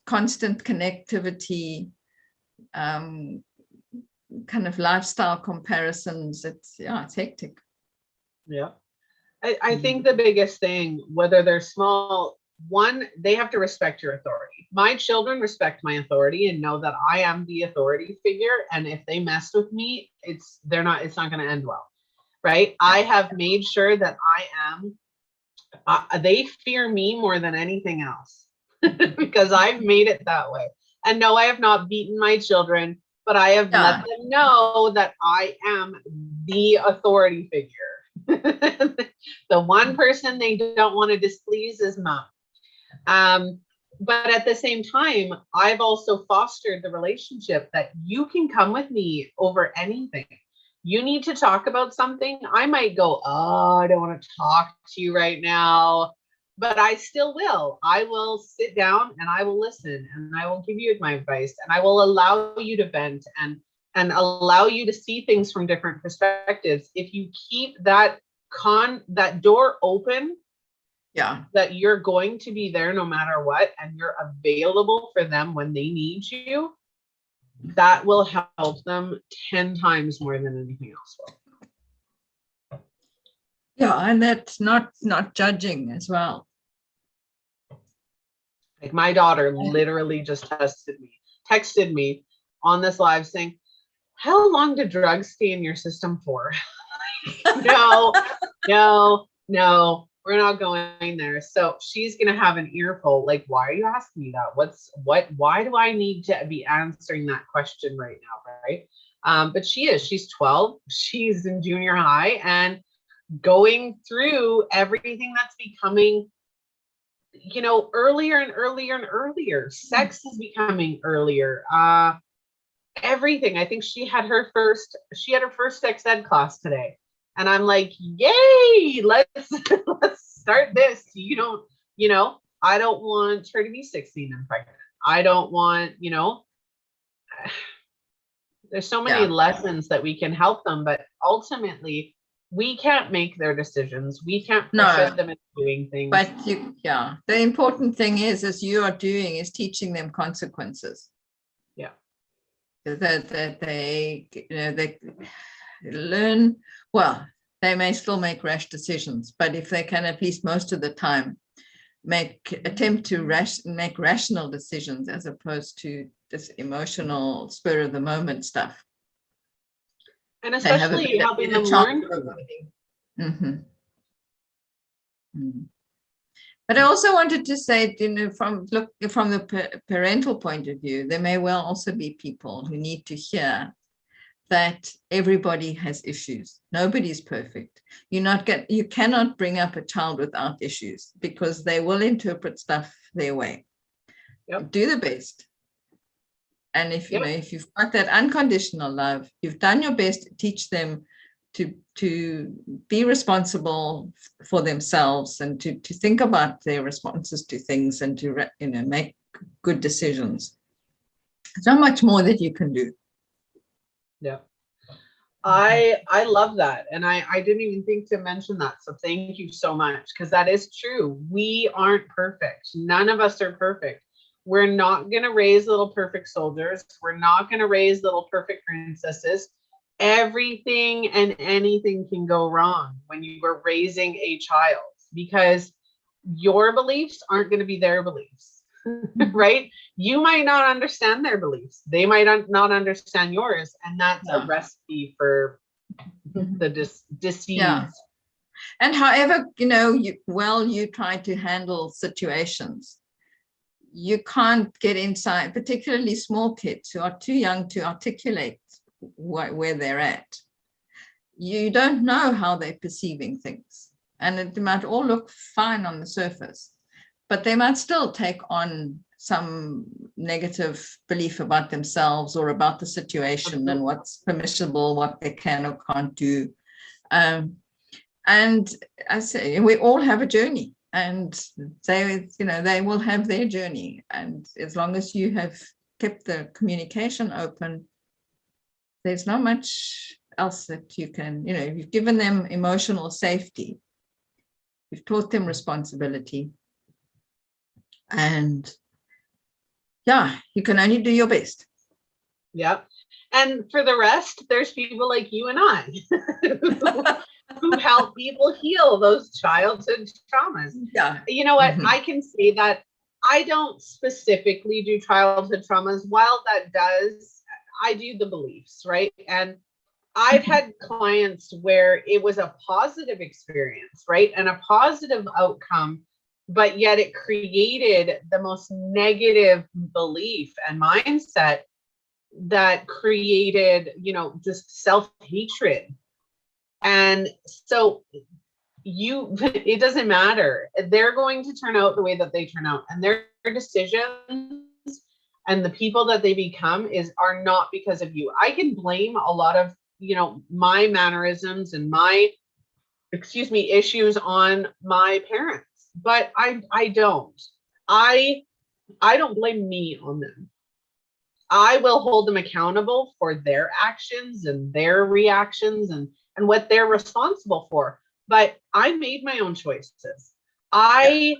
constant connectivity, kind of lifestyle comparisons. It's hectic. Yeah. I think the biggest thing, whether they're small, one, they have to respect your authority. My children respect my authority and know that I am the authority figure. And if they mess with me, it's not going to end well. Right. Yeah. I have made sure that they fear me more than anything else because I've made it that way. And no, I have not beaten my children, but I have let them know that I am the authority figure. The one person they don't want to displease is Mom. But at the same time, I've also fostered the relationship that you can come with me over anything. You need to talk about something. I might go, I don't want to talk to you right now, but I still will. I will sit down and I will listen and I will give you my advice and I will allow you to vent and allow you to see things from different perspectives. If you keep that door open, that you're going to be there no matter what, and you're available for them when they need you, that will help them 10 times more than anything else will. Yeah, and that's not judging as well. Like my daughter literally just texted me on this live saying, how long do drugs stay in your system for? No, we're not going there. So she's going to have an earful. Like, why are you asking me that? Why do I need to be answering that question right now? Right. But she's 12. She's in junior high and going through everything that's becoming, earlier and earlier and earlier. Sex is becoming earlier. Everything. I think she had her first sex ed class today. And I'm like, yay, let's start this. I don't want her to be 16 and pregnant. I don't want, there's so many Yeah. lessons that we can help them, but ultimately we can't make their decisions. We can't No. pressure them into doing things. But the important thing is you are doing is teaching them consequences. Yeah. That they, they learn, well, they may still make rash decisions, but if they can at least most of the time attempt to make rational decisions as opposed to this emotional spur of the moment stuff. And especially helping them learn. Mm-hmm. Mm-hmm. But I also wanted to say, from the parental point of view, there may well also be people who need to hear that everybody has issues. Nobody's perfect. You cannot bring up a child without issues because they will interpret stuff their way. Yep. Do the best. And if you've got that unconditional love, you've done your best to teach them to be responsible for themselves and to think about their responses to things and to make good decisions. There's not much more that you can do. Yeah. I love that. And I didn't even think to mention that. So thank you so much, because that is true. We aren't perfect. None of us are perfect. We're not going to raise little perfect soldiers. We're not going to raise little perfect princesses. Everything and anything can go wrong when you are raising a child, because your beliefs aren't going to be their beliefs, right? You might not understand their beliefs. They might not understand yours. And that's a recipe for the disease. Yeah. And however, you try to handle situations, you can't get inside, particularly small kids who are too young to articulate where they're at. You don't know how they're perceiving things, and it might all look fine on the surface, but they might still take on some negative belief about themselves or about the situation and what's permissible, what they can or can't do. And I say we all have a journey, and they will have their journey, and as long as you have kept the communication open, there's not much else that you can, you've given them emotional safety, you've taught them responsibility, and you can only do your best. Yep. And for the rest, there's people like you and I who help people heal those childhood traumas. Yeah. You know what? I can say that I don't specifically do childhood traumas. While that does, I do the beliefs, right? And I've had clients where it was a positive experience, right? And a positive outcome, but yet it created the most negative belief and mindset that created, just self-hatred. And so it doesn't matter. They're going to turn out the way that they turn out, and their decisions and the people that they become are not because of you. I can blame a lot of, my mannerisms and my, issues on my parents, but I don't. I don't blame me on them. I will hold them accountable for their actions and their reactions and what they're responsible for. But I made my own choices. I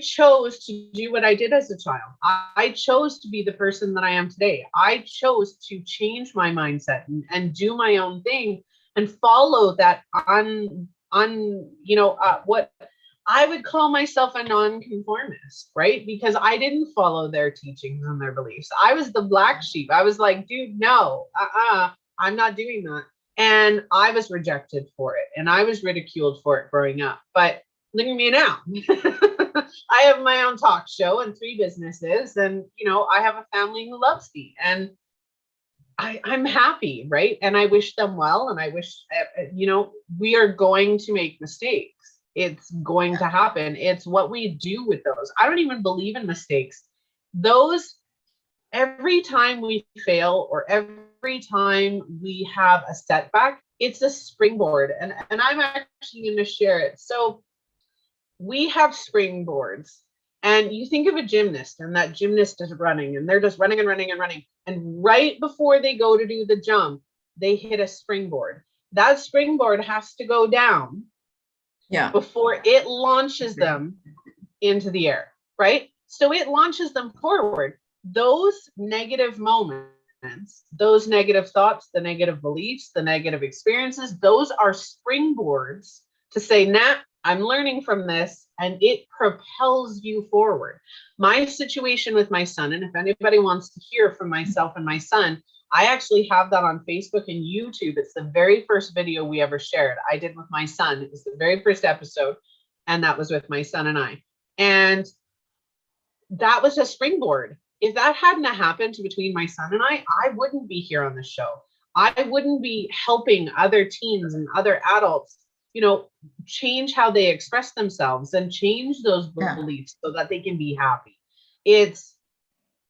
chose to do what I did as a child. I chose to be the person that I am today. I chose to change my mindset and do my own thing and follow that what I would call myself a nonconformist, right? Because I didn't follow their teachings and their beliefs. I was the black sheep. I was like, dude, no, I'm not doing that. And I was rejected for it. And I was ridiculed for it growing up. But look at me now. I have my own talk show and 3 businesses. And, I have a family who loves me. And I'm happy, right? And I wish them well. And I wish, we are going to make mistakes. It's going to happen. It's what we do with those. I don't even believe in mistakes. Every time we fail or every time we have a setback, it's a springboard. And I'm actually going to share it. So we have springboards. And you think of a gymnast, and that gymnast is running, and they're just running and running and running. And right before they go to do the jump, they hit a springboard. That springboard has to go down before it launches them into the air, right? So it launches them forward. Those negative moments, those negative thoughts, the negative beliefs, the negative experiences, those are springboards to say, nah, I'm learning from this, and it propels you forward. My situation with my son, and if anybody wants to hear from myself and my son, I actually have that on Facebook and YouTube. It's the very first video we ever shared. I did with my son. It was the very first episode, and that was with my son and I. And that was a springboard. If that hadn't happened between my son and I wouldn't be here on the show. I wouldn't be helping other teens and other adults, you know, change how they express themselves and change those beliefs so that they can be happy. It's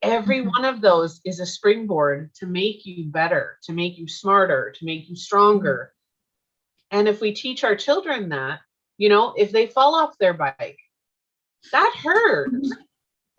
every one of those is a springboard to make you better, to make you smarter, to make you stronger. And if we teach our children that, you know, if they fall off their bike, that hurts.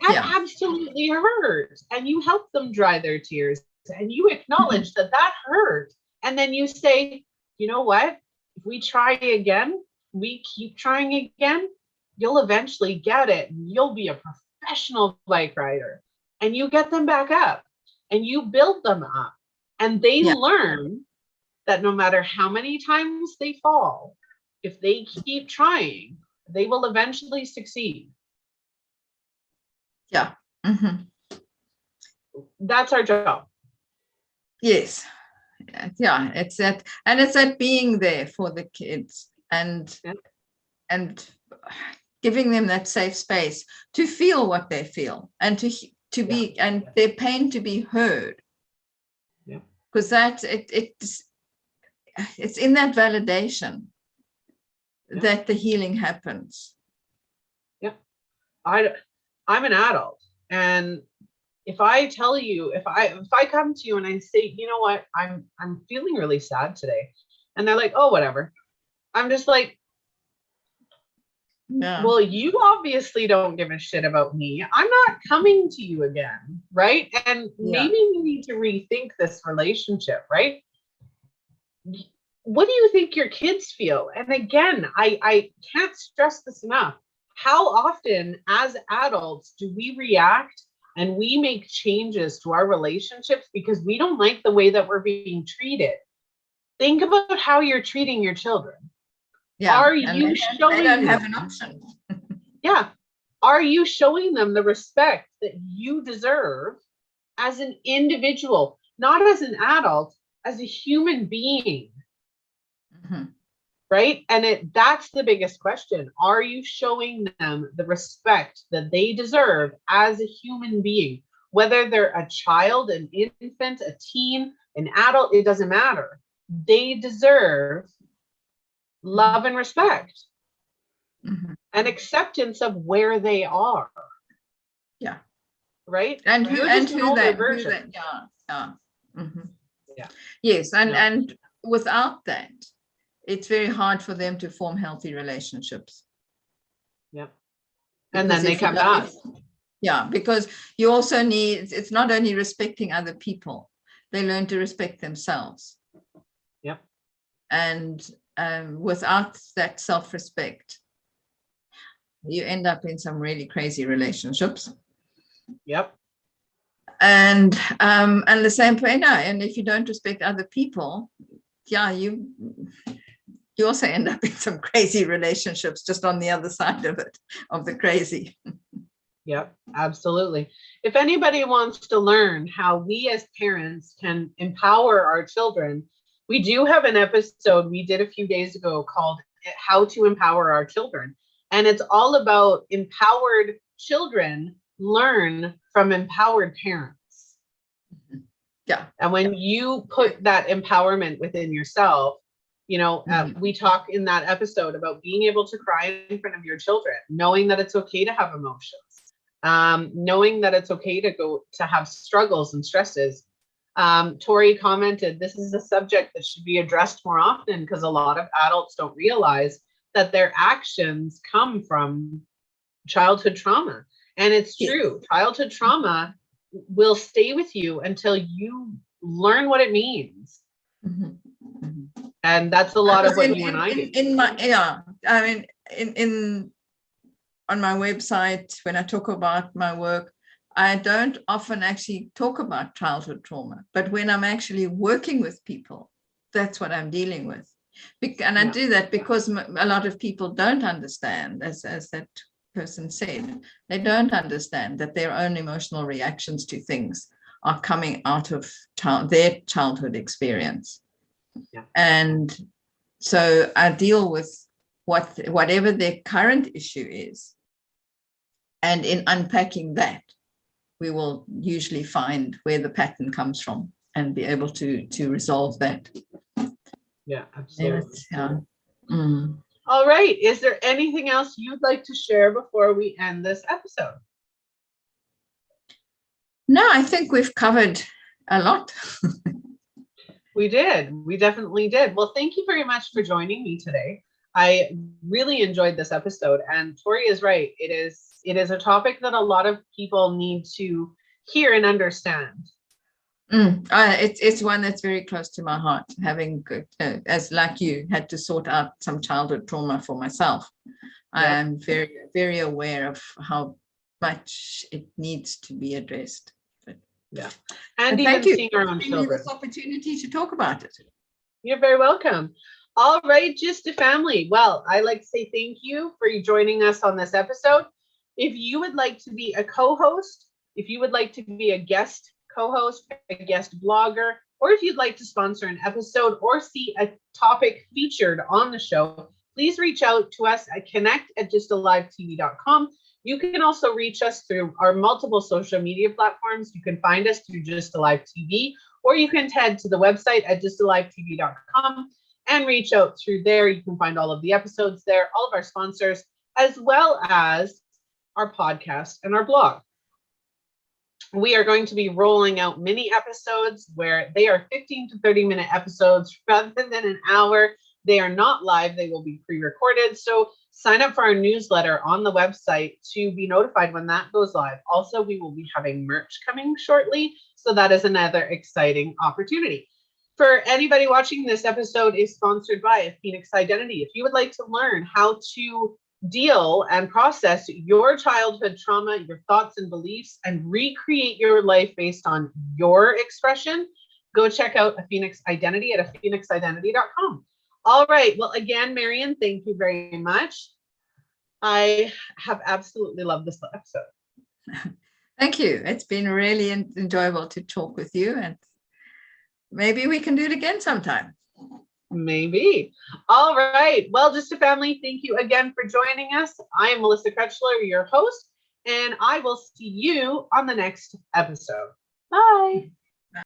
That absolutely hurts. And you help them dry their tears, and you acknowledge that that hurt. And then you say, you know what? If we try again, we keep trying again, you'll eventually get it. And you'll be a professional bike rider. And you get them back up, and you build them up. And they learn that no matter how many times they fall, if they keep trying, they will eventually succeed. Yeah. That's our job. Yes. Yeah, it's that, and it's that being there for the kids and giving them that safe space to feel what they feel, and to be and their pain to be heard. Yeah. Because that's it's in that validation that the healing happens. Yeah. I'm an adult, and if I tell you, if I come to you and I say, you know what, I'm feeling really sad today, and they're like, oh, whatever, I'm just like, well, you obviously don't give a shit about me. I'm not coming to you again, right? And maybe we need to rethink this relationship, right? What do you think your kids feel? And again, I can't stress this enough. How often as adults do we react and we make changes to our relationships because we don't like the way that we're being treated? Think about how you're treating your children. Yeah. Are you showing they don't have an option? Yeah. Are you showing them the respect that you deserve as an individual, not as an adult, as a human being? Right? And that's the biggest question. Are you showing them the respect that they deserve as a human being? Whether they're a child, an infant, a teen, an adult, it doesn't matter. They deserve love and respect and acceptance of where they are. Yeah. Right? And who that. Yeah. Yes. And without that, it's very hard for them to form healthy relationships. Yep. And then they come to us. Yeah, because you also need, it's not only respecting other people, they learn to respect themselves. Yep. And without that self-respect, you end up in some really crazy relationships. Yep. And the same way now. And if you don't respect other people, you also end up in some crazy relationships just on the other side of it, of the crazy. Yep, absolutely. If anybody wants to learn how we as parents can empower our children, we do have an episode we did a few days ago called How to Empower Our Children. And it's all about empowered children learn from empowered parents. Yeah. And when you put that empowerment within yourself, you know, we talk in that episode about being able to cry in front of your children, knowing that it's okay to have emotions, knowing that it's okay to have struggles and stresses. Tori commented, this is a subject that should be addressed more often because a lot of adults don't realize that their actions come from childhood trauma. And it's Yes. true. Childhood trauma will stay with you until you learn what it means. Mhm. Mhm. And that's a lot of what Because you and I do. in my, yeah, I mean, in on my website, when I talk about my work, I don't often actually talk about childhood trauma, but when I'm actually working with people, that's what I'm dealing with. And I do that because a lot of people don't understand, as that person said, they don't understand that their own emotional reactions to things are coming out of their childhood experience. Yeah. And so I deal with whatever their current issue is. And in unpacking that, we will usually find where the pattern comes from and be able to resolve that. Yeah, absolutely. Yeah. Mm. All right. Is there anything else you'd like to share before we end this episode? No, I think we've covered a lot. We did. We definitely did. Well, thank you very much for joining me today. I really enjoyed this episode, and Tori is right. It is a topic that a lot of people need to hear and understand. It's one that's very close to my heart, having, as like you, had to sort out some childhood trauma for myself. I am very, very aware of how much it needs to be addressed. Yeah. And thank even you seeing our own for giving me children. this opportunity to talk about it. You're very welcome. All right, just a family. Well, I like to say thank you for joining us on this episode. If you would like to be a co-host, if you would like to be a guest co-host, a guest blogger, or if you'd like to sponsor an episode or see a topic featured on the show, please reach out to us at connect@justalivetv.com. You can also reach us through our multiple social media platforms. You can find us through Just Alive TV, or you can head to the website at justalivetv.com and reach out through there. You can find all of the episodes there, all of our sponsors, as well as our podcast and our blog. We are going to be rolling out mini episodes where they are 15 to 30-minute episodes rather than an hour. They are not live. They will be pre-recorded. So sign up for our newsletter on the website to be notified when that goes live. Also, we will be having merch coming shortly. So that is another exciting opportunity. For anybody watching, this episode is sponsored by A Phoenix Identity. If you would like to learn how to deal and process your childhood trauma, your thoughts and beliefs, and recreate your life based on your expression, go check out A Phoenix Identity at aphoenixidentity.com. All right. Well, again, Marion, thank you very much. I have absolutely loved this episode. Thank you. It's been really enjoyable to talk with you, and maybe we can do it again sometime. Maybe. All right. Well, Just a Family, thank you again for joining us. I am Melissa Krechler, your host, and I will see you on the next episode. Bye.